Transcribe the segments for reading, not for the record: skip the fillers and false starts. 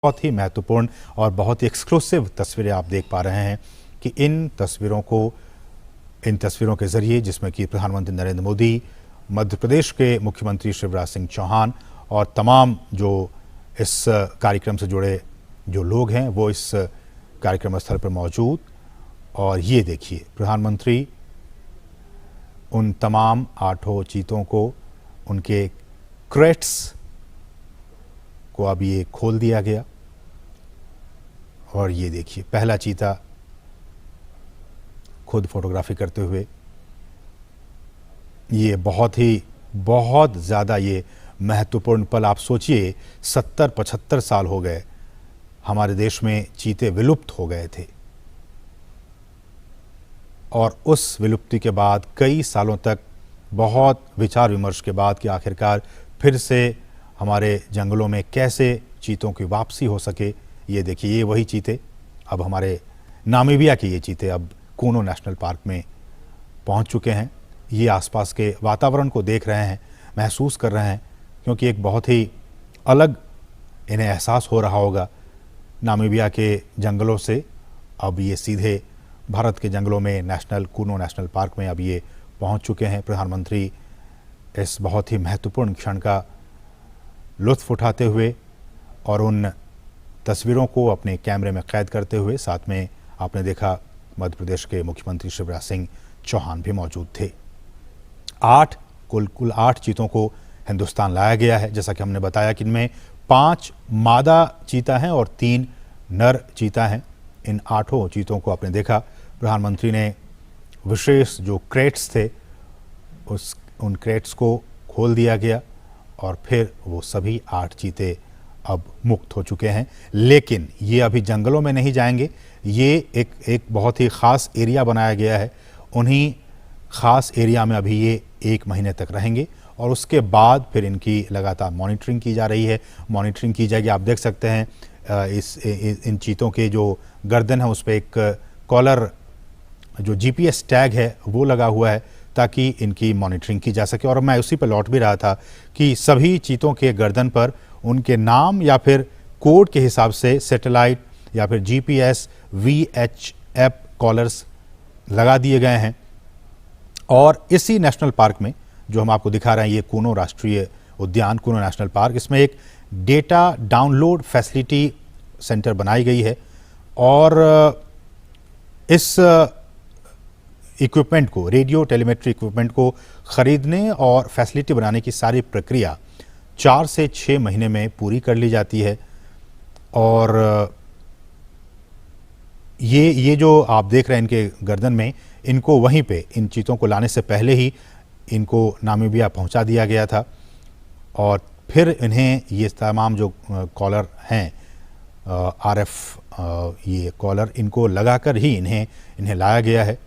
बहुत ही महत्वपूर्ण और बहुत ही एक्सक्लूसिव तस्वीरें आप देख पा रहे हैं कि इन तस्वीरों के जरिए, जिसमें कि प्रधानमंत्री नरेंद्र मोदी, मध्य प्रदेश के मुख्यमंत्री शिवराज सिंह चौहान और तमाम जो इस कार्यक्रम से जुड़े जो लोग हैं वो इस कार्यक्रम स्थल पर मौजूद। और ये देखिए, प्रधानमंत्री उन तमाम 8 चीतों को, उनके क्रेट्स को अब ये खोल दिया गया। और ये देखिए, पहला चीता खुद फोटोग्राफी करते हुए। ये बहुत ज़्यादा ये महत्वपूर्ण पल। आप सोचिए, 70-75 साल हो गए हमारे देश में चीते विलुप्त हो गए थे, और उस विलुप्ति के बाद कई सालों तक बहुत विचार विमर्श के बाद कि आखिरकार फिर से हमारे जंगलों में कैसे चीतों की वापसी हो सके। ये देखिए, ये वही चीते, अब हमारे नामीबिया के ये चीते अब कूनो नेशनल पार्क में पहुंच चुके हैं। ये आसपास के वातावरण को देख रहे हैं, महसूस कर रहे हैं, क्योंकि एक बहुत ही अलग इन्हें एहसास हो रहा होगा नामीबिया के जंगलों से। अब ये सीधे भारत के जंगलों में कूनो नेशनल पार्क में अब ये पहुंच चुके हैं। प्रधानमंत्री इस बहुत ही महत्वपूर्ण क्षण का लुत्फ उठाते हुए और उन तस्वीरों को अपने कैमरे में कैद करते हुए, साथ में आपने देखा मध्य प्रदेश के मुख्यमंत्री शिवराज सिंह चौहान भी मौजूद थे। कुल 8 चीतों को हिंदुस्तान लाया गया है। जैसा कि हमने बताया कि इनमें 5 मादा चीता हैं और 3 नर चीता हैं। इन 8 चीतों को आपने देखा, प्रधानमंत्री ने विशेष जो क्रेट्स थे उन क्रेट्स को खोल दिया गया और फिर वो सभी 8 चीते अब मुक्त हो चुके हैं। लेकिन ये अभी जंगलों में नहीं जाएंगे, ये एक बहुत ही ख़ास एरिया बनाया गया है। उन्हीं ख़ास एरिया में अभी ये 1 महीने तक रहेंगे और उसके बाद फिर इनकी लगातार मॉनिटरिंग की जा रही है। मॉनिटरिंग की जाएगी। आप देख सकते हैं इन चीतों के जो गर्दन है उस पर एक कॉलर, जो GPS टैग है वो लगा हुआ है, ताकि इनकी मॉनिटरिंग की जा सके। और मैं उसी पर लौट भी रहा था कि सभी चीतों के गर्दन पर उनके नाम या फिर कोड के हिसाब से सैटेलाइट या फिर GPS VHF कॉलर्स लगा दिए गए हैं। और इसी नेशनल पार्क में जो हम आपको दिखा रहे हैं, ये कूनो राष्ट्रीय उद्यान, कूनो नेशनल पार्क, इसमें एक डेटा डाउनलोड फैसिलिटी सेंटर बनाई गई है। और इस इक्विपमेंट को, रेडियो टेलीमेट्री इक्विपमेंट को खरीदने और फैसिलिटी बनाने की सारी प्रक्रिया 4 से 6 महीने में पूरी कर ली जाती है। और ये जो आप देख रहे हैं इनके गर्दन में, इनको वहीं पे, इन चीतों को लाने से पहले ही इनको नामीबिया पहुंचा दिया गया था। और फिर इन्हें ये तमाम जो कॉलर हैं, RF ये कॉलर, इनको लगाकर ही इन्हें लाया गया है।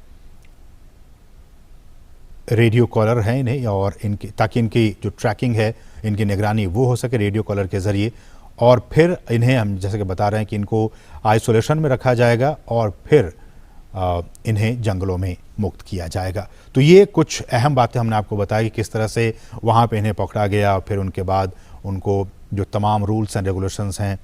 रेडियो कॉलर है इन्हें, और ताकि इनकी जो ट्रैकिंग है, इनकी निगरानी वो हो सके रेडियो कॉलर के ज़रिए। और फिर इन्हें हम जैसे कि बता रहे हैं कि इनको आइसोलेशन में रखा जाएगा और फिर इन्हें जंगलों में मुक्त किया जाएगा। तो ये कुछ अहम बातें हमने आपको बताई कि किस तरह से वहाँ पे इन्हें पकड़ा गया और फिर उनके बाद उनको जो तमाम रूल्स एंड रेगुलेशंस हैं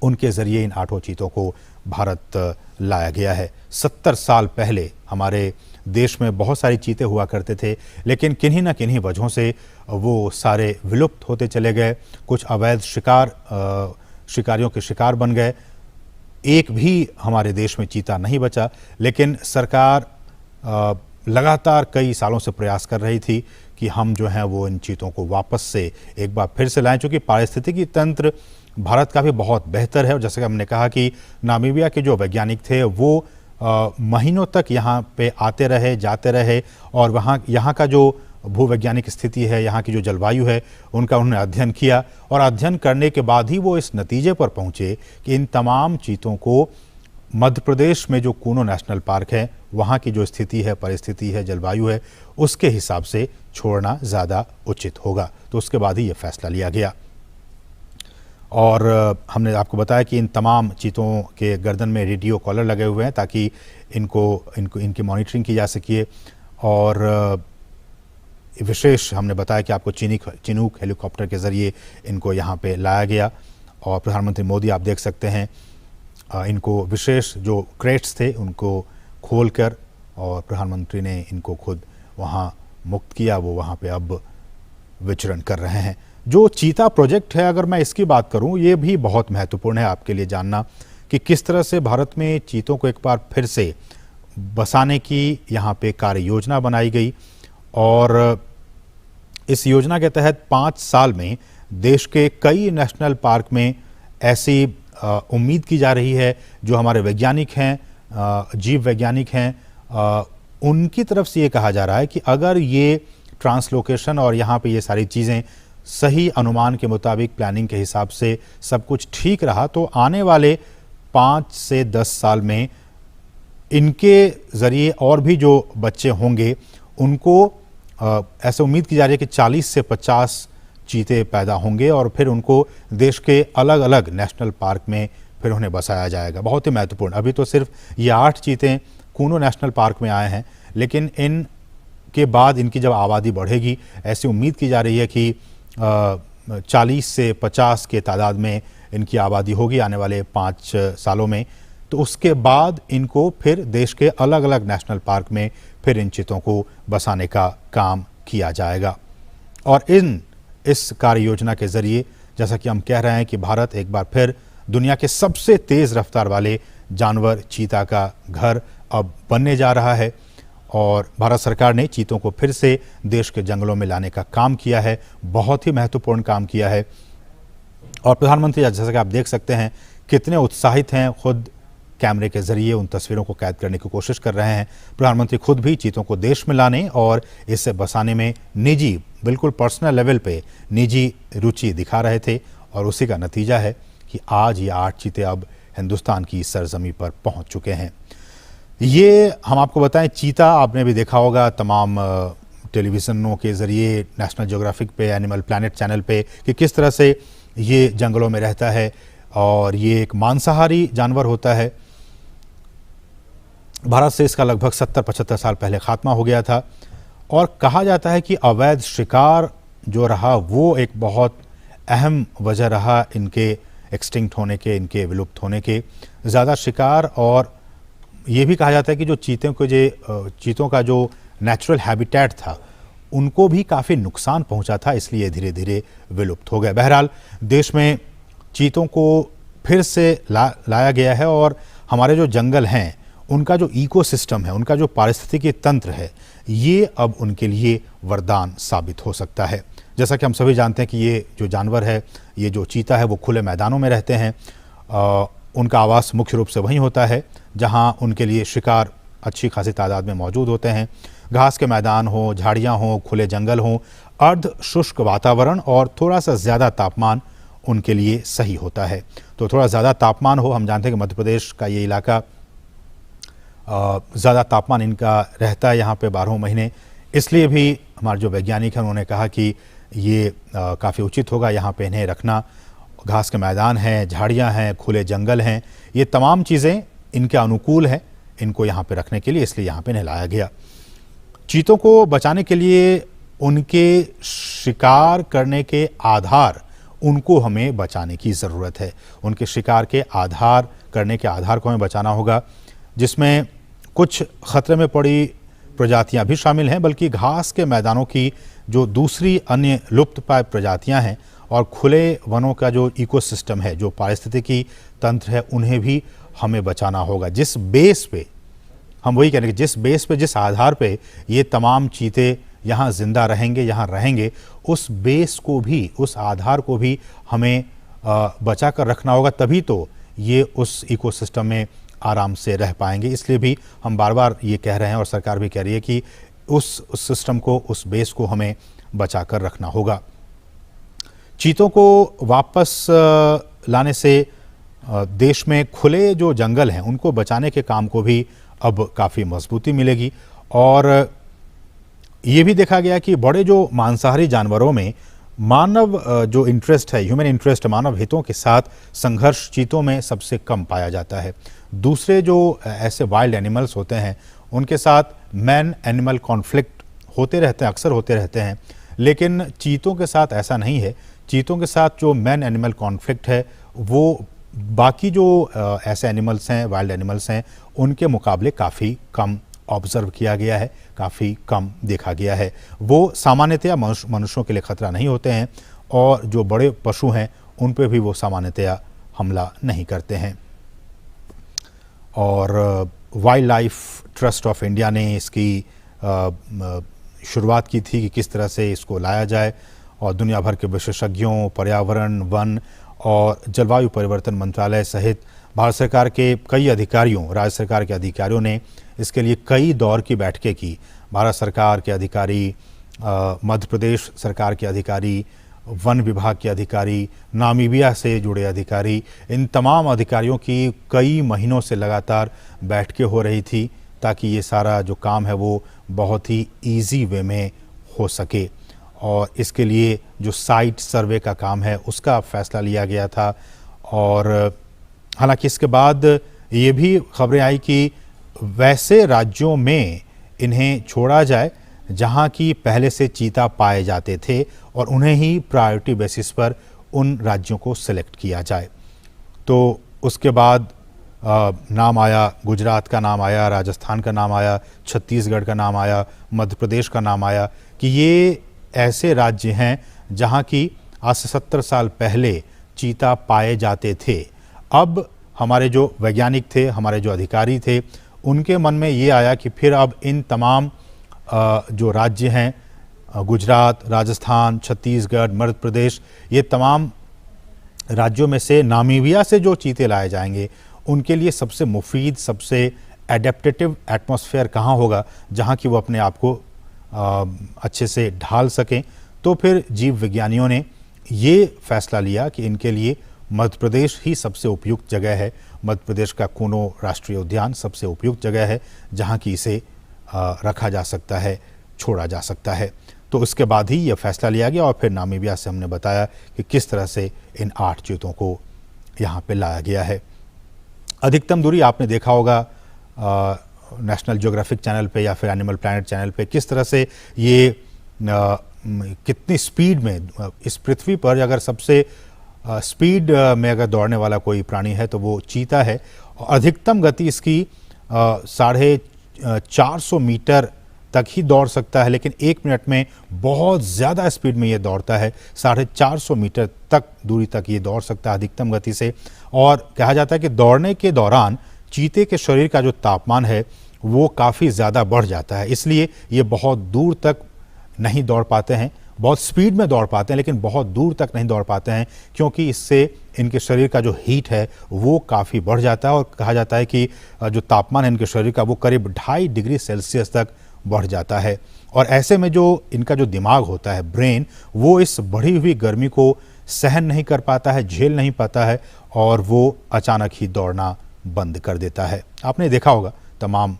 उनके ज़रिए इन 8 चीतों को भारत लाया गया है। 70 साल पहले हमारे देश में बहुत सारे चीते हुआ करते थे, लेकिन किन्हीं न किन्हीं वजहों से वो सारे विलुप्त होते चले गए। कुछ अवैध शिकारियों के शिकार बन गए। एक भी हमारे देश में चीता नहीं बचा। लेकिन सरकार लगातार कई सालों से प्रयास कर रही थी कि हम जो हैं वो इन चीतों को वापस से एक बार फिर से लाएं, चूँकि पारिस्थितिकी तंत्र भारत का भी बहुत बेहतर है। और जैसे कि हमने कहा कि नामीबिया के जो वैज्ञानिक थे वो महीनों तक यहाँ पे आते रहे, जाते रहे, और यहाँ का जो भूवैज्ञानिक स्थिति है, यहाँ की जो जलवायु है, उनका उन्होंने अध्ययन किया। और अध्ययन करने के बाद ही वो इस नतीजे पर पहुँचे कि इन तमाम चीतों को मध्य प्रदेश में जो कूनो नेशनल पार्क है, वहाँ की जो स्थिति है, परिस्थिति है, जलवायु है, उसके हिसाब से छोड़ना ज़्यादा उचित होगा। तो उसके बाद ही ये फैसला लिया गया। और हमने आपको बताया कि इन तमाम चीतों के गर्दन में रेडियो कॉलर लगे हुए हैं ताकि इनकी मॉनिटरिंग की जा सके। और विशेष हमने बताया कि आपको चिनूक हेलीकॉप्टर के ज़रिए इनको यहाँ पे लाया गया और प्रधानमंत्री मोदी आप देख सकते हैं इनको विशेष जो क्रेट्स थे उनको खोलकर और प्रधानमंत्री ने इनको खुद वहाँ मुक्त किया, वो वहाँ पे अब विचरण कर रहे हैं। जो चीता प्रोजेक्ट है, अगर मैं इसकी बात करूं, ये भी बहुत महत्वपूर्ण है आपके लिए जानना कि किस तरह से भारत में चीतों को एक बार फिर से बसाने की यहाँ पे कार्य योजना बनाई गई और इस योजना के तहत 5 साल में देश के कई नेशनल पार्क में ऐसी उम्मीद की जा रही है, जो हमारे वैज्ञानिक हैं, जीव वैज्ञानिक हैं, उनकी तरफ से ये कहा जा रहा है कि अगर ये ट्रांसलोकेशन और यहाँ पे ये सारी चीज़ें सही अनुमान के मुताबिक प्लानिंग के हिसाब से सब कुछ ठीक रहा तो आने वाले 5 से 10 साल में इनके ज़रिए और भी जो बच्चे होंगे उनको ऐसे उम्मीद की जा रही है कि 40 से 50 चीते पैदा होंगे और फिर उनको देश के अलग अलग नेशनल पार्क में फिर उन्हें बसाया जाएगा। बहुत ही महत्वपूर्ण। अभी तो सिर्फ ये 8 चीते कूनो नेशनल पार्क में आए हैं, लेकिन इन के बाद इनकी जब आबादी बढ़ेगी, ऐसी उम्मीद की जा रही है कि 40 से 50 के तादाद में इनकी आबादी होगी आने वाले 5 सालों में, तो उसके बाद इनको फिर देश के अलग अलग नेशनल पार्क में फिर इन चीतों को बसाने का काम किया जाएगा। और इस कार्य योजना के ज़रिए जैसा कि हम कह रहे हैं कि भारत एक बार फिर दुनिया के सबसे तेज़ रफ्तार वाले जानवर चीता का घर अब बनने जा रहा है और भारत सरकार ने चीतों को फिर से देश के जंगलों में लाने का काम किया है, बहुत ही महत्वपूर्ण काम किया है। और प्रधानमंत्री जैसा कि आप देख सकते हैं कितने उत्साहित हैं, खुद कैमरे के ज़रिए उन तस्वीरों को कैद करने की कोशिश कर रहे हैं। प्रधानमंत्री खुद भी चीतों को देश में लाने और इसे बसाने में निजी, बिल्कुल पर्सनल लेवल पे निजी रुचि दिखा रहे थे और उसी का नतीजा है कि आज ये 8 चीते अब हिंदुस्तान की सरजमी पर पहुंच चुके हैं। ये हम आपको बताएं, चीता आपने भी देखा होगा तमाम टेलीविज़नों के ज़रिए, नेशनल ज्योग्राफिक पे, एनिमल प्लैनेट चैनल पे, कि किस तरह से ये जंगलों में रहता है और ये एक मांसाहारी जानवर होता है। भारत से इसका लगभग 70-75 साल पहले खात्मा हो गया था और कहा जाता है कि अवैध शिकार जो रहा वो एक बहुत अहम वजह रहा इनके एक्सटिंक्ट होने के, इनके विलुप्त होने के। ज़्यादा शिकार, और ये भी कहा जाता है कि जो चीतों का जो नेचुरल हैबिटेट था उनको भी काफ़ी नुकसान पहुंचा था, इसलिए धीरे धीरे विलुप्त हो गए। बहरहाल देश में चीतों को फिर से लाया गया है और हमारे जो जंगल हैं उनका जो इकोसिस्टम है, उनका जो पारिस्थितिकी तंत्र है, ये अब उनके लिए वरदान साबित हो सकता है। जैसा कि हम सभी जानते हैं कि ये जो जानवर है, ये जो चीता है, वो खुले मैदानों में रहते हैं। उनका आवास मुख्य रूप से वहीं होता है जहां उनके लिए शिकार अच्छी खासी तादाद में मौजूद होते हैं। घास के मैदान हो, झाड़ियाँ हों, खुले जंगल हों, अर्ध शुष्क वातावरण और थोड़ा सा ज़्यादा तापमान उनके लिए सही होता है। तो थोड़ा ज़्यादा तापमान हो, हम जानते हैं कि मध्य प्रदेश का ये इलाका ज़्यादा तापमान इनका रहता है यहाँ पे 12 महीने, इसलिए भी हमारे जो वैज्ञानिक हैं उन्होंने कहा कि ये काफ़ी उचित होगा यहाँ पे इन्हें रखना। घास के मैदान हैं, झाड़ियाँ हैं, खुले जंगल हैं, ये तमाम चीज़ें इनके अनुकूल हैं इनको यहाँ पे रखने के लिए, इसलिए यहाँ पे इन्हें लाया गया। चीतों को बचाने के लिए उनके शिकार करने के आधार, उनको हमें बचाने की ज़रूरत है। उनके शिकार के आधार करने के आधार को हमें बचाना होगा, जिसमें कुछ खतरे में पड़ी प्रजातियां भी शामिल हैं, बल्कि घास के मैदानों की जो दूसरी अन्य लुप्त प्राय प्रजातियां हैं और खुले वनों का जो इकोसिस्टम है, जो पारिस्थितिकी तंत्र है, उन्हें भी हमें बचाना होगा। जिस बेस पे, हम वही कह रहे हैं कि जिस बेस पे, जिस आधार पे ये तमाम चीते यहाँ जिंदा रहेंगे, यहाँ रहेंगे, उस बेस को भी, उस आधार को भी हमें बचा कर रखना होगा, तभी तो ये उस इकोसिस्टम में आराम से रह पाएंगे। इसलिए भी हम बार बार ये कह रहे हैं और सरकार भी कह रही है कि उस सिस्टम को, उस बेस को हमें बचा कर रखना होगा। चीतों को वापस लाने से देश में खुले जो जंगल हैं उनको बचाने के काम को भी अब काफ़ी मजबूती मिलेगी। और ये भी देखा गया कि बड़े जो मांसाहारी जानवरों में मानव जो इंटरेस्ट है, ह्यूमन इंटरेस्ट, मानव हितों के साथ संघर्ष चीतों में सबसे कम पाया जाता है। दूसरे जो ऐसे वाइल्ड एनिमल्स होते हैं उनके साथ मैन एनिमल कॉन्फ्लिक्ट होते रहते हैं, अक्सर होते रहते हैं, लेकिन चीतों के साथ ऐसा नहीं है। चीतों के साथ जो मैन एनिमल कॉन्फ्लिक्ट है वो बाकी जो ऐसे एनिमल्स हैं, वाइल्ड एनिमल्स हैं, उनके मुकाबले काफ़ी कम ऑब्जर्व किया गया है, काफ़ी कम देखा गया है। वो सामान्यतया मनुष्यों के लिए ख़तरा नहीं होते हैं और जो बड़े पशु हैं उन पे भी वो सामान्यतया हमला नहीं करते हैं। और wild life trust of India ने इसकी शुरुआत की थी कि किस तरह से इसको लाया जाए, और दुनिया भर के विशेषज्ञों, पर्यावरण, वन और जलवायु परिवर्तन मंत्रालय सहित भारत सरकार के कई अधिकारियों, राज्य सरकार के अधिकारियों ने इसके लिए कई दौर की बैठकें की। भारत सरकार के अधिकारी, मध्य प्रदेश सरकार के अधिकारी, वन विभाग के अधिकारी, नामीबिया से जुड़े अधिकारी, इन तमाम अधिकारियों की कई महीनों से लगातार बैठकें हो रही थी ताकि ये सारा जो काम है वो बहुत ही इजी वे में हो सके। और इसके लिए जो साइट सर्वे का काम है उसका फैसला लिया गया था। और हालांकि इसके बाद ये भी खबरें आई कि वैसे राज्यों में इन्हें छोड़ा जाए जहां की पहले से चीता पाए जाते थे और उन्हें ही प्रायोरिटी बेसिस पर उन राज्यों को सिलेक्ट किया जाए। तो उसके बाद नाम आया, गुजरात का नाम आया, राजस्थान का नाम आया, छत्तीसगढ़ का नाम आया, मध्य प्रदेश का नाम आया कि ये ऐसे राज्य हैं जहां की आज से 70 साल पहले चीता पाए जाते थे। अब हमारे जो वैज्ञानिक थे, हमारे जो अधिकारी थे, उनके मन में ये आया कि फिर अब इन तमाम जो राज्य हैं, गुजरात, राजस्थान, छत्तीसगढ़, मध्य प्रदेश, ये तमाम राज्यों में से नामीबिया से जो चीते लाए जाएंगे उनके लिए सबसे मुफीद, सबसे एडेप्टेटिव एटमॉस्फेयर कहाँ होगा जहाँ कि वो अपने आप को अच्छे से ढाल सकें। तो फिर जीव विज्ञानियों ने ये फैसला लिया कि इनके लिए मध्य प्रदेश ही सबसे उपयुक्त जगह है। मध्य प्रदेश का कूनो राष्ट्रीय उद्यान सबसे उपयुक्त जगह है जहाँ की इसे रखा जा सकता है, छोड़ा जा सकता है। तो उसके बाद ही यह फैसला लिया गया और फिर नामीबिया से हमने बताया कि किस तरह से इन 8 चीतों को यहाँ पे लाया गया है। अधिकतम दूरी आपने देखा होगा नेशनल ज्योग्राफिक चैनल पे या फिर एनिमल प्लैनेट चैनल पे, किस तरह से ये कितनी स्पीड में इस पृथ्वी पर अगर सबसे स्पीड में अगर दौड़ने वाला कोई प्राणी है तो वो चीता है। अधिकतम गति इसकी 450 मीटर तक ही दौड़ सकता है, लेकिन 1 मिनट में बहुत ज़्यादा स्पीड में ये दौड़ता है। 450 मीटर तक दूरी तक ये दौड़ सकता है अधिकतम गति से। और कहा जाता है कि दौड़ने के दौरान चीते के शरीर का जो तापमान है वो काफ़ी ज़्यादा बढ़ जाता है, इसलिए ये बहुत दूर तक नहीं दौड़ पाते हैं। बहुत स्पीड में दौड़ पाते हैं लेकिन बहुत दूर तक नहीं दौड़ पाते हैं, क्योंकि इससे इनके शरीर का जो हीट है वो काफ़ी बढ़ जाता है। और कहा जाता है कि जो तापमान है इनके शरीर का वो करीब 2.5 डिग्री सेल्सियस तक बढ़ जाता है। और ऐसे में जो इनका जो दिमाग होता है, ब्रेन, वो इस बढ़ी हुई गर्मी को सहन नहीं कर पाता है, झेल नहीं पाता है और वो अचानक ही दौड़ना बंद कर देता है। आपने देखा होगा तमाम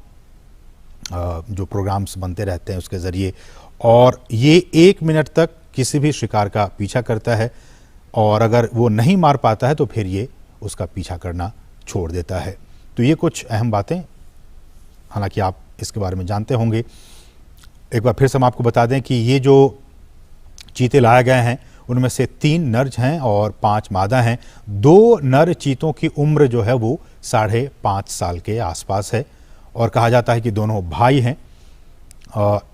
जो प्रोग्राम्स बनते रहते हैं उसके ज़रिए, और ये 1 मिनट तक किसी भी शिकार का पीछा करता है और अगर वो नहीं मार पाता है तो फिर ये उसका पीछा करना छोड़ देता है। तो ये कुछ अहम बातें, हालांकि आप इसके बारे में जानते होंगे। एक बार फिर से हम आपको बता दें कि ये जो चीते लाए गए हैं उनमें से 3 नर हैं और 5 मादा हैं। 2 नर चीतों की उम्र जो है वो 5.5 साल के आसपास है और कहा जाता है कि दोनों भाई हैं।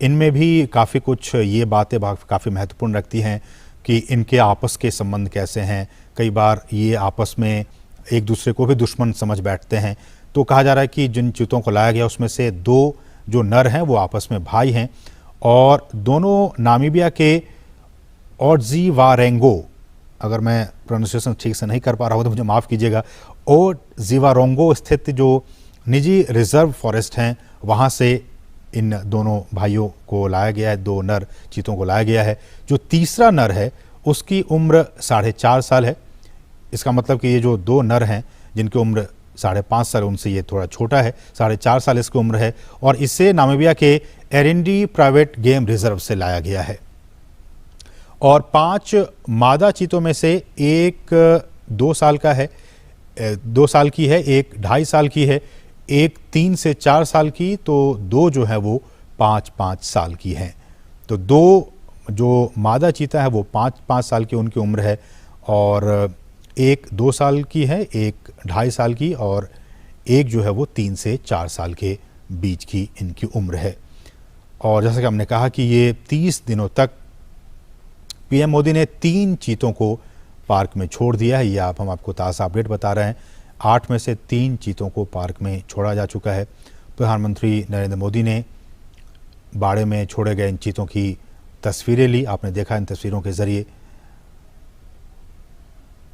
इनमें भी काफ़ी कुछ ये बातें काफ़ी महत्वपूर्ण रखती हैं कि इनके आपस के संबंध कैसे हैं। कई बार ये आपस में एक दूसरे को भी दुश्मन समझ बैठते हैं। तो कहा जा रहा है कि जिन चीतों को लाया गया उसमें से 2 जो नर हैं वो आपस में भाई हैं और दोनों नामीबिया के ओडजीवारेंगो, अगर मैं प्रोनाउंसिएशन ठीक से नहीं कर पा रहा हूँ तो मुझे माफ़ कीजिएगा, ओडजीवारेंगो स्थित जो निजी रिजर्व फॉरेस्ट हैं वहाँ से इन दोनों भाइयों को लाया गया है, 2 नर चीतों को लाया गया है। जो तीसरा नर है उसकी उम्र 4.5 साल है। इसका मतलब कि ये जो 2 नर हैं जिनकी उम्र 5.5 साल, उनसे ये थोड़ा छोटा है, 4.5 साल इसकी उम्र है और इसे नामीबिया के एरिंडी प्राइवेट गेम रिजर्व से लाया गया है। और 5 मादा चीतों में से एक 2 साल का है, 2 साल की है, एक 2.5 साल की है, एक 3 से 4 साल की, तो 2 जो है वो 5-5 साल की हैं। तो 2 जो मादा चीता है वो 5-5 साल की उनकी उम्र है और एक 2 साल की है, एक 2.5 साल की और एक जो है वो 3 से 4 साल के बीच की इनकी उम्र है। और जैसा कि हमने कहा कि ये 30 दिनों तक पीएम मोदी ने 3 चीतों को पार्क में छोड़ दिया है। ये हम आपको ताज़ा अपडेट बता रहे हैं। 8 में से 3 चीतों को पार्क में छोड़ा जा चुका है। प्रधानमंत्री नरेंद्र मोदी ने बाड़े में छोड़े गए इन चीतों की तस्वीरें ली, आपने देखा इन तस्वीरों के ज़रिए।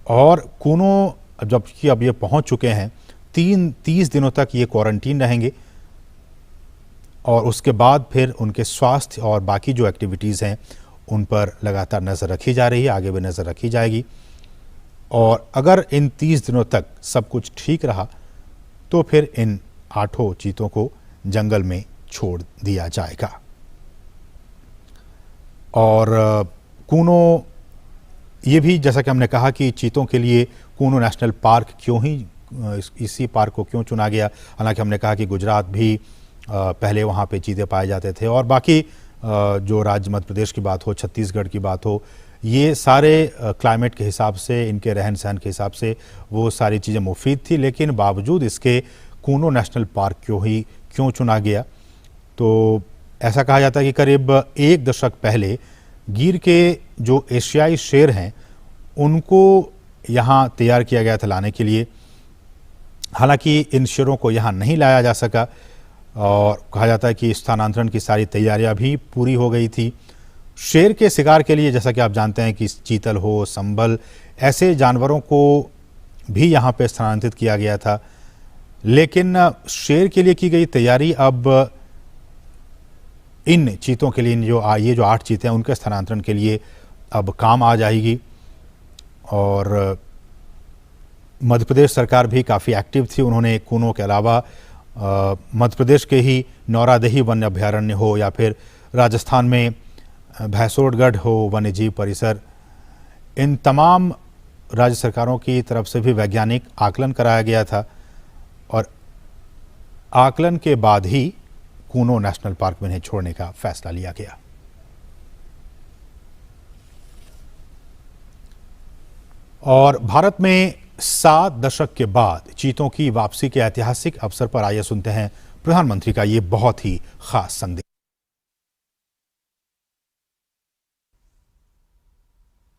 और कूनो जबकि अब ये पहुंच चुके हैं, 30 दिनों तक ये क्वारंटीन रहेंगे और उसके बाद फिर उनके स्वास्थ्य और बाकी जो एक्टिविटीज़ हैं उन पर लगातार नज़र रखी जा रही है, आगे भी नज़र रखी जाएगी। और अगर इन 30 दिनों तक सब कुछ ठीक रहा तो फिर इन 8 चीतों को जंगल में छोड़ दिया जाएगा। और कूनो ये भी जैसा कि हमने कहा कि चीतों के लिए कूनो नेशनल पार्क क्यों ही इसी पार्क को क्यों चुना गया। हालांकि हमने कहा कि गुजरात भी पहले वहाँ पे चीते पाए जाते थे और बाकी जो राज्य मध्य प्रदेश की बात हो, छत्तीसगढ़ की बात हो, ये सारे क्लाइमेट के हिसाब से, इनके रहन सहन के हिसाब से वो सारी चीज़ें मुफीद थी। लेकिन बावजूद इसके कूनो नेशनल पार्क क्यों चुना गया, तो ऐसा कहा जाता है कि करीब 1 दशक पहले गिर के जो एशियाई शेर हैं उनको यहाँ तैयार किया गया था लाने के लिए। हालांकि इन शेरों को यहाँ नहीं लाया जा सका और कहा जाता है कि स्थानांतरण की सारी तैयारियां भी पूरी हो गई थी। शेर के शिकार के लिए जैसा कि आप जानते हैं कि चीतल हो, संभल, ऐसे जानवरों को भी यहाँ पे स्थानांतरित किया गया था। लेकिन शेर के लिए की गई तैयारी अब इन चीतों के लिए, ये जो 8 चीते हैं उनके स्थानांतरण के लिए अब काम आ जाएगी। और मध्य प्रदेश सरकार भी काफ़ी एक्टिव थी। उन्होंने कूनो के अलावा मध्य प्रदेश के ही नौरादेही वन्य अभ्यारण्य हो या फिर राजस्थान में भैंसोड़गढ़ हो वन्य जीव परिसर, इन तमाम राज्य सरकारों की तरफ से भी वैज्ञानिक आकलन कराया गया था और आकलन के बाद ही कूनो नेशनल पार्क में इन्हें छोड़ने का फैसला लिया गया। और भारत में 7 दशक के बाद चीतों की वापसी के ऐतिहासिक अवसर पर आइए सुनते हैं प्रधानमंत्री का ये बहुत ही खास संदेश।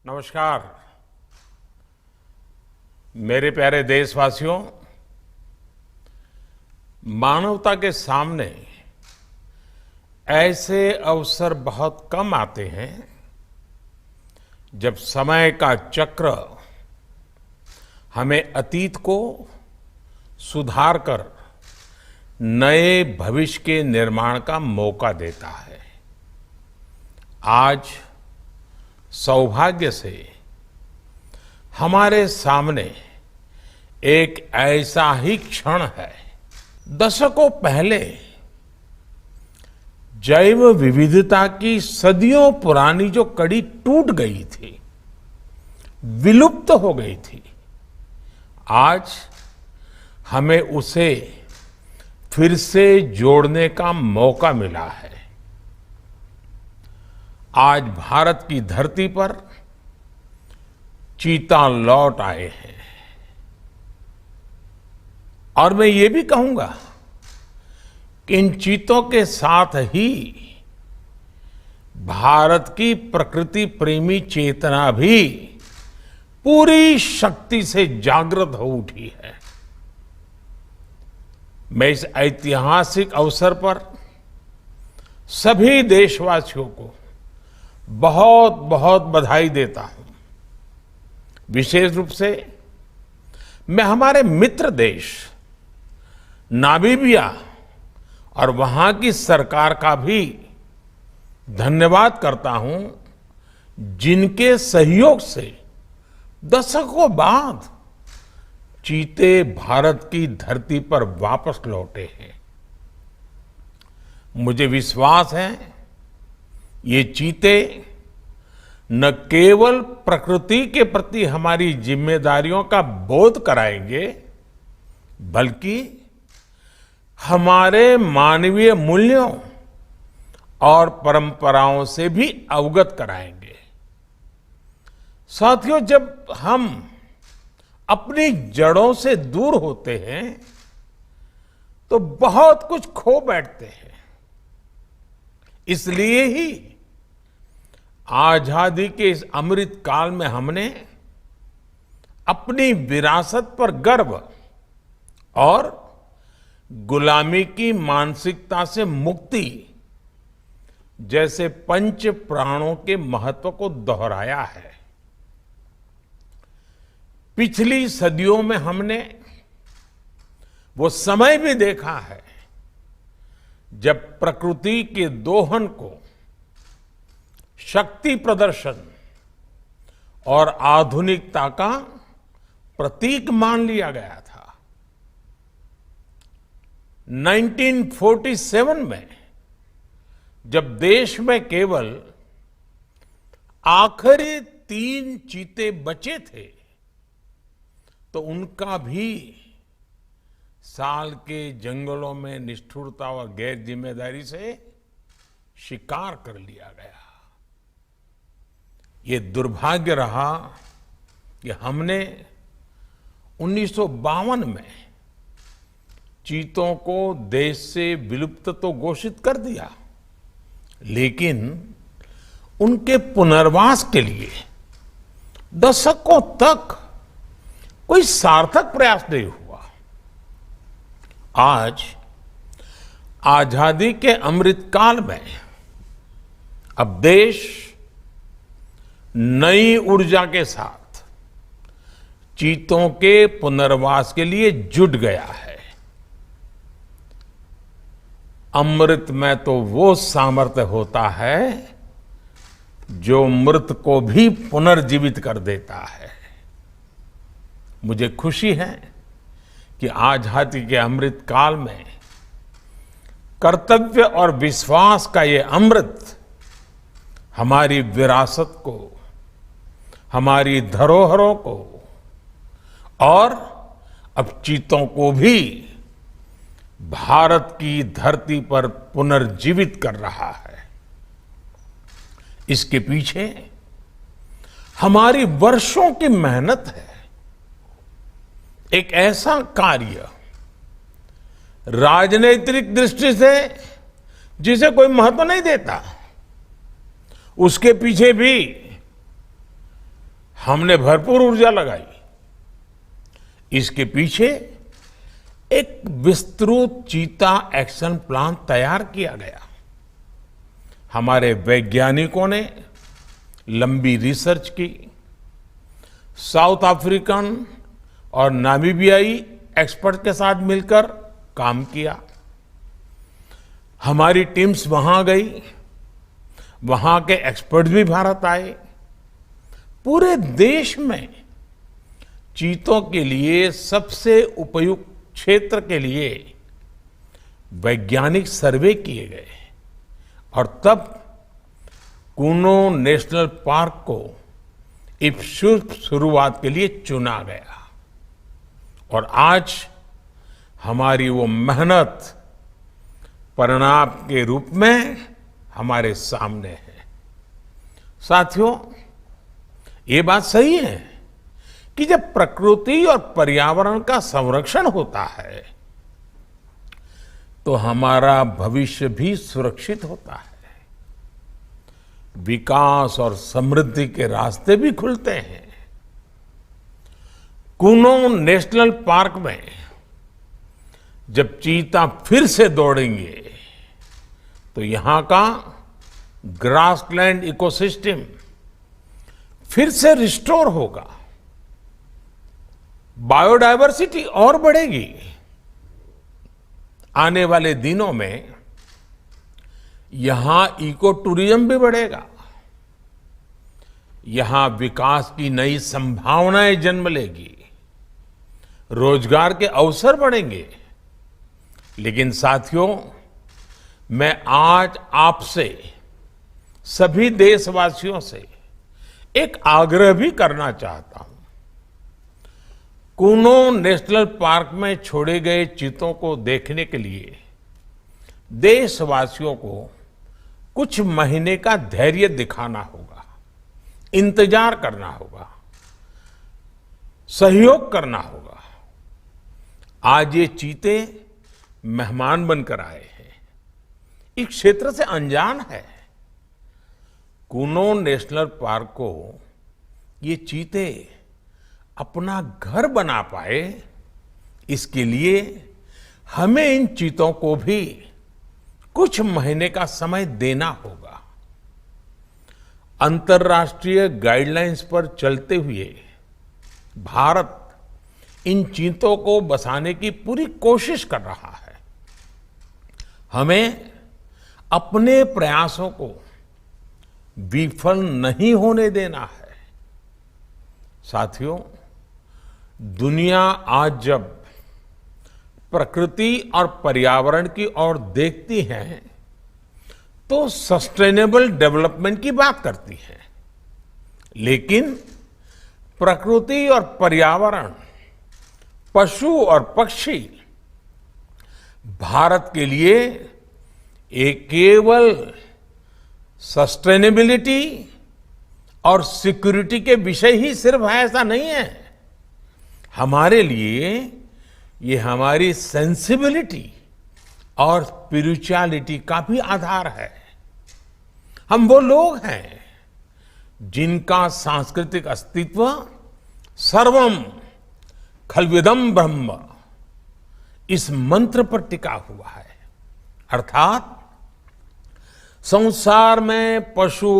नमस्कार मेरे प्यारे देशवासियों, मानवता के सामने ऐसे अवसर बहुत कम आते हैं जब समय का चक्र हमें अतीत को सुधार कर नए भविष्य के निर्माण का मौका देता है। आज सौभाग्य से हमारे सामने एक ऐसा ही क्षण है। दशकों पहले जैव विविधता की सदियों पुरानी जो कड़ी टूट गई थी, विलुप्त हो गई थी, आज हमें उसे फिर से जोड़ने का मौका मिला है। आज भारत की धरती पर चीता लौट आए हैं और मैं ये भी कहूंगा कि इन चीतों के साथ ही भारत की प्रकृति प्रेमी चेतना भी पूरी शक्ति से जागृत हो उठी है। मैं इस ऐतिहासिक अवसर पर सभी देशवासियों को बहुत बहुत बधाई देता हूं। विशेष रूप से मैं हमारे मित्र देश नामीबिया और वहां की सरकार का भी धन्यवाद करता हूं, जिनके सहयोग से दशकों बाद चीते भारत की धरती पर वापस लौटे हैं। मुझे विश्वास है ये चीते न केवल प्रकृति के प्रति हमारी जिम्मेदारियों का बोध कराएंगे, बल्कि हमारे मानवीय मूल्यों और परंपराओं से भी अवगत कराएंगे। साथियों, जब हम अपनी जड़ों से दूर होते हैं तो बहुत कुछ खो बैठते हैं। इसलिए ही आजादी के इस अमृत काल में हमने अपनी विरासत पर गर्व और गुलामी की मानसिकता से मुक्ति जैसे पंच प्राणों के महत्व को दोहराया है। पिछली सदियों में हमने वो समय भी देखा है जब प्रकृति के दोहन को शक्ति प्रदर्शन और आधुनिकता का प्रतीक मान लिया गया था। 1947 में जब देश में केवल आखिरी 3 चीते बचे थे तो उनका भी साल के जंगलों में निष्ठुरता और गैर जिम्मेदारी से शिकार कर लिया गया। ये दुर्भाग्य रहा कि हमने 1952 में चीतों को देश से विलुप्त तो घोषित कर दिया, लेकिन उनके पुनर्वास के लिए दशकों तक कोई सार्थक प्रयास नहीं हुआ। आज आजादी के अमृत काल में अब देश नई ऊर्जा के साथ चीतों के पुनर्वास के लिए जुट गया है। अमृत में तो वो सामर्थ्य होता है जो मृत को भी पुनर्जीवित कर देता है। मुझे खुशी है कि आजादी के अमृत काल में कर्तव्य और विश्वास का ये अमृत हमारी विरासत को, हमारी धरोहरों को और अब चीतों को भी भारत की धरती पर पुनर्जीवित कर रहा है। इसके पीछे हमारी वर्षों की मेहनत है। एक ऐसा कार्य राजनीतिक दृष्टि से जिसे कोई महत्व नहीं देता, उसके पीछे भी हमने भरपूर ऊर्जा लगाई। इसके पीछे एक विस्तृत चीता एक्शन प्लान तैयार किया गया। हमारे वैज्ञानिकों ने लंबी रिसर्च की, साउथ अफ्रीकन और नामीबियाई एक्सपर्ट के साथ मिलकर काम किया। हमारी टीम्स वहां गई, वहां के एक्सपर्ट भी भारत आए। पूरे देश में चीतों के लिए सबसे उपयुक्त क्षेत्र के लिए वैज्ञानिक सर्वे किए गए और तब कूनो नेशनल पार्क को इस शुभ शुरुआत के लिए चुना गया। और आज हमारी वो मेहनत परिणाम के रूप में हमारे सामने है। साथियों, ये बात सही है कि जब प्रकृति और पर्यावरण का संरक्षण होता है तो हमारा भविष्य भी सुरक्षित होता है, विकास और समृद्धि के रास्ते भी खुलते हैं। कूनो नेशनल पार्क में जब चीता फिर से दौड़ेंगे तो यहां का ग्रासलैंड इकोसिस्टम फिर से रिस्टोर होगा, बायोडायवर्सिटी और बढ़ेगी। आने वाले दिनों में यहां इको टूरिज्म भी बढ़ेगा, यहां विकास की नई संभावनाएं जन्म लेगी, रोजगार के अवसर बढ़ेंगे। लेकिन साथियों, मैं आज आपसे, सभी देशवासियों से एक आग्रह भी करना चाहता हूं। कूनो नेशनल पार्क में छोड़े गए चीतों को देखने के लिए देशवासियों को कुछ महीने का धैर्य दिखाना होगा, इंतजार करना होगा। सहयोग करना होगा। आज ये चीते मेहमान बनकर आए हैं, इस क्षेत्र से अनजान है। कूनो नेशनल पार्क को ये चीते अपना घर बना पाए, इसके लिए हमें इन चीतों को भी कुछ महीने का समय देना होगा। अंतर्राष्ट्रीय गाइडलाइंस पर चलते हुए भारत इन चीतों को बसाने की पूरी कोशिश कर रहा है। हमें अपने प्रयासों को विफल नहीं होने देना है। साथियों, दुनिया आज जब प्रकृति और पर्यावरण की ओर देखती है तो सस्टेनेबल डेवलपमेंट की बात करती है, लेकिन प्रकृति और पर्यावरण, पशु और पक्षी भारत के लिए एक केवल सस्टेनेबिलिटी और सिक्योरिटी के विषय ही सिर्फ है ऐसा नहीं है। हमारे लिए ये हमारी सेंसिबिलिटी और स्पिरिचुअलिटी का भी आधार है। हम वो लोग हैं जिनका सांस्कृतिक अस्तित्व सर्वम खल्विदम ब्रह्म इस मंत्र पर टिका हुआ है। अर्थात संसार में पशु,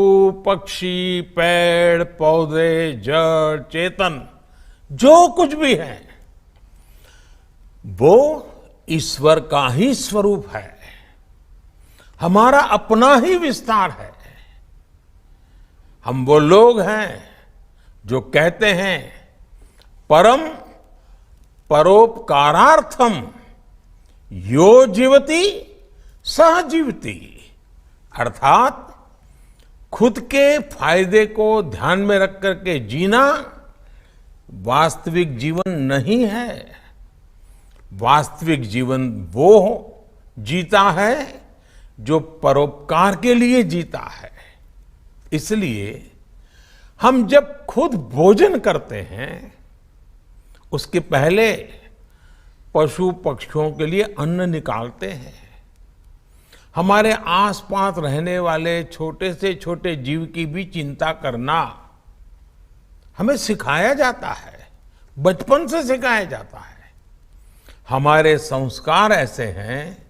पक्षी, पेड़, पौधे, जड़, चेतन जो कुछ भी है वो ईश्वर का ही स्वरूप है, हमारा अपना ही विस्तार है। हम वो लोग हैं जो कहते हैं परम परोपकारार्थम यो जीवति सह जीवति, अर्थात खुद के फायदे को ध्यान में रख करके जीना वास्तविक जीवन नहीं है। वास्तविक जीवन वो जीता है जो परोपकार के लिए जीता है। इसलिए हम जब खुद भोजन करते हैं उसके पहले पशु पक्षियों के लिए अन्न निकालते हैं। हमारे आसपास रहने वाले छोटे से छोटे जीव की भी चिंता करना हमें सिखाया जाता है, बचपन से सिखाया जाता है। हमारे संस्कार ऐसे हैं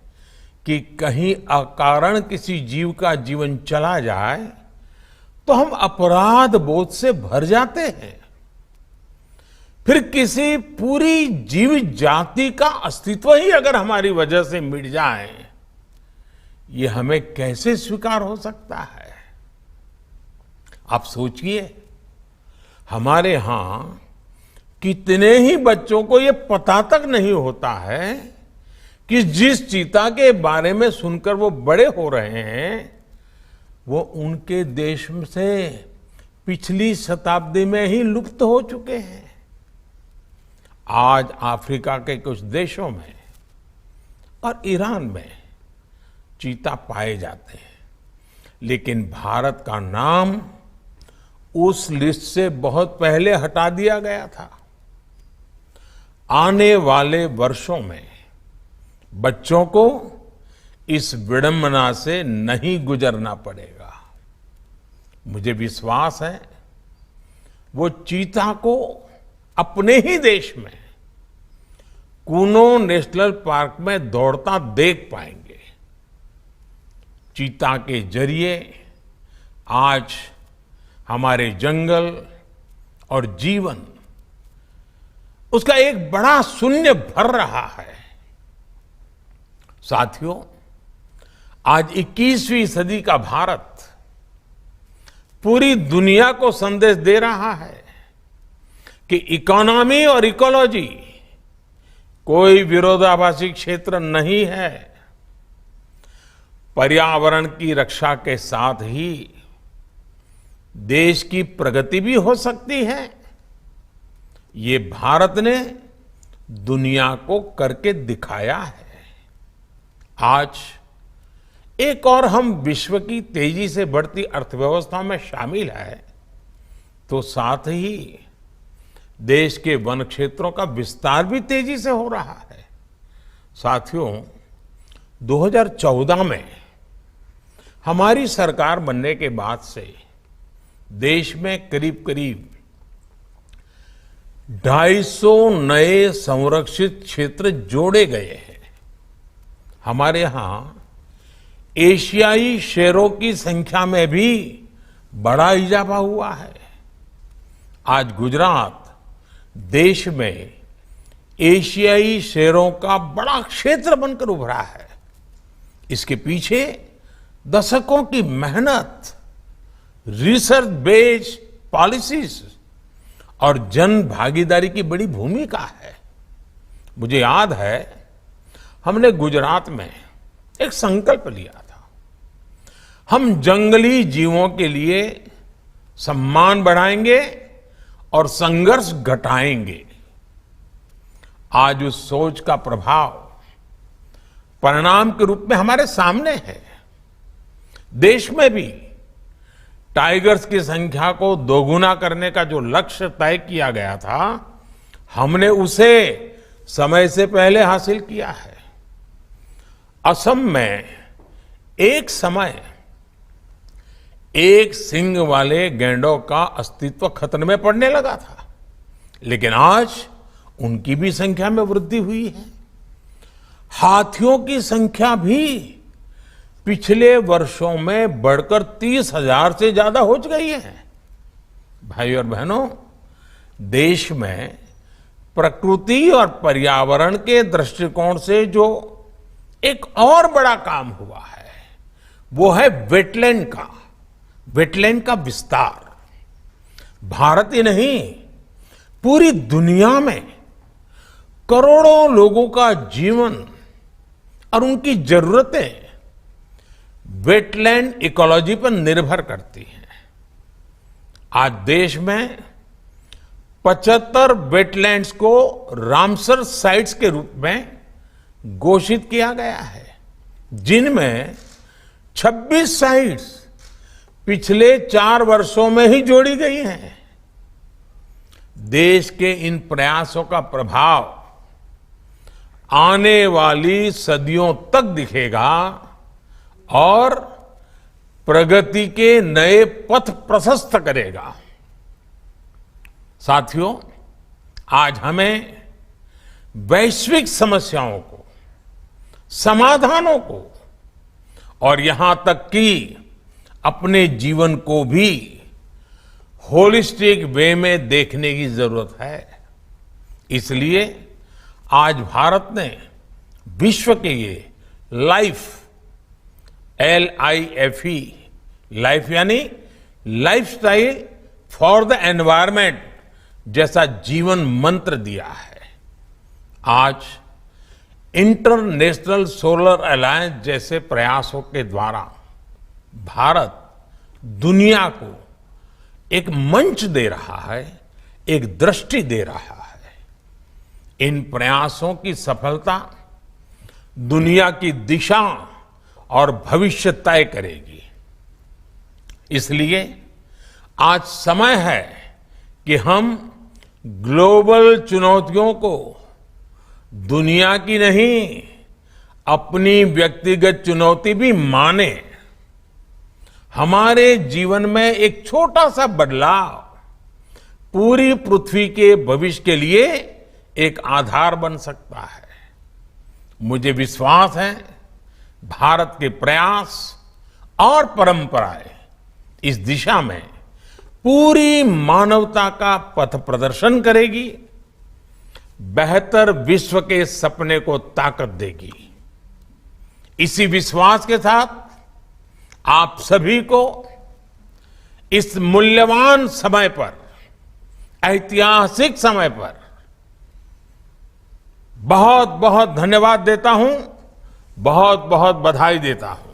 कि कहीं अकारण किसी जीव का जीवन चला जाए तो हम अपराध बोध से भर जाते हैं। फिर किसी पूरी जीव जाति का अस्तित्व ही अगर हमारी वजह से मिट जाए, ये हमें कैसे स्वीकार हो सकता है? आप सोचिए, हमारे यहां कितने ही बच्चों को ये पता तक नहीं होता है कि जिस चीता के बारे में सुनकर वो बड़े हो रहे हैं वो उनके देश से पिछली शताब्दी में ही लुप्त हो चुके हैं। आज अफ्रीका के कुछ देशों में और ईरान में चीता पाए जाते हैं, लेकिन भारत का नाम उस लिस्ट से बहुत पहले हटा दिया गया था। आने वाले वर्षों में बच्चों को इस विडंबना से नहीं गुजरना पड़ेगा। मुझे विश्वास है वो चीता को अपने ही देश में कूनो नेशनल पार्क में दौड़ता देख पाएंगे। चीता के जरिए आज हमारे जंगल और जीवन उसका एक बड़ा शून्य भर रहा है। साथियों, आज 21वीं सदी का भारत पूरी दुनिया को संदेश दे रहा है कि इकोनॉमी और इकोलॉजी कोई विरोधाभासी क्षेत्र नहीं है। पर्यावरण की रक्षा के साथ ही देश की प्रगति भी हो सकती है। ये भारत ने दुनिया को करके दिखाया है। आज एक और हम विश्व की तेजी से बढ़ती अर्थव्यवस्था में शामिल है, तो साथ ही देश के वन क्षेत्रों का विस्तार भी तेजी से हो रहा है। साथियों, 2014 में हमारी सरकार बनने के बाद से देश में करीब करीब 250 नए संरक्षित क्षेत्र जोड़े गए हैं। हमारे यहां एशियाई शेरों की संख्या में भी बड़ा इजाफा हुआ है। आज गुजरात देश में एशियाई शेरों का बड़ा क्षेत्र बनकर उभरा है। इसके पीछे दशकों की मेहनत, रिसर्च बेस्ड पॉलिसीज और जन भागीदारी की बड़ी भूमिका है। मुझे याद है, हमने गुजरात में एक संकल्प लिया था। हम जंगली जीवों के लिए सम्मान बढ़ाएंगे और संघर्ष घटाएंगे। आज उस सोच का प्रभाव परिणाम के रूप में हमारे सामने है। देश में भी टाइगर्स की संख्या को दोगुना करने का जो लक्ष्य तय किया गया था, हमने उसे समय से पहले हासिल किया है। असम में एक समय एक सींग वाले गैंडों का अस्तित्व खतरे में पड़ने लगा था, लेकिन आज उनकी भी संख्या में वृद्धि हुई है। हाथियों की संख्या भी पिछले वर्षों में बढ़कर 30,000 से ज्यादा हो गई है। भाई और बहनों, देश में प्रकृति और पर्यावरण के दृष्टिकोण से जो एक और बड़ा काम हुआ है, वो है वेटलैंड का विस्तार। भारत ही नहीं, पूरी दुनिया में करोड़ों लोगों का जीवन और उनकी जरूरतें वेटलैंड इकोलॉजी पर निर्भर करती हैं। आज देश में 75 वेटलैंड्स को रामसर साइट्स के रूप में घोषित किया गया है, जिनमें 26 साइट्स पिछले 4 वर्षों में ही जोड़ी गई हैं। देश के इन प्रयासों का प्रभाव आने वाली सदियों तक दिखेगा और प्रगति के नए पथ प्रशस्त करेगा। साथियों, आज हमें वैश्विक समस्याओं को, समाधानों को और यहां तक कि अपने जीवन को भी होलिस्टिक वे में देखने की जरूरत है। इसलिए आज भारत ने विश्व के ये LIFE, लाइफ यानी लाइफस्टाइल फॉर द एनवायरमेंट जैसा जीवन मंत्र दिया है। आज इंटरनेशनल सोलर अलायंस जैसे प्रयासों के द्वारा भारत दुनिया को एक मंच दे रहा है, एक दृष्टि दे रहा है। इन प्रयासों की सफलता दुनिया की दिशा और भविष्य तय करेगी। इसलिए आज समय है कि हम ग्लोबल चुनौतियों को दुनिया की नहीं, अपनी व्यक्तिगत चुनौती भी माने। हमारे जीवन में एक छोटा सा बदलाव पूरी पृथ्वी के भविष्य के लिए एक आधार बन सकता है। मुझे विश्वास है, भारत के प्रयास और परंपराएं इस दिशा में पूरी मानवता का पथ प्रदर्शन करेगी, बेहतर विश्व के सपने को ताकत देगी। इसी विश्वास के साथ आप सभी को इस मूल्यवान समय पर, ऐतिहासिक समय पर बहुत बहुत धन्यवाद देता हूं, बहुत बहुत बधाई देता हूं।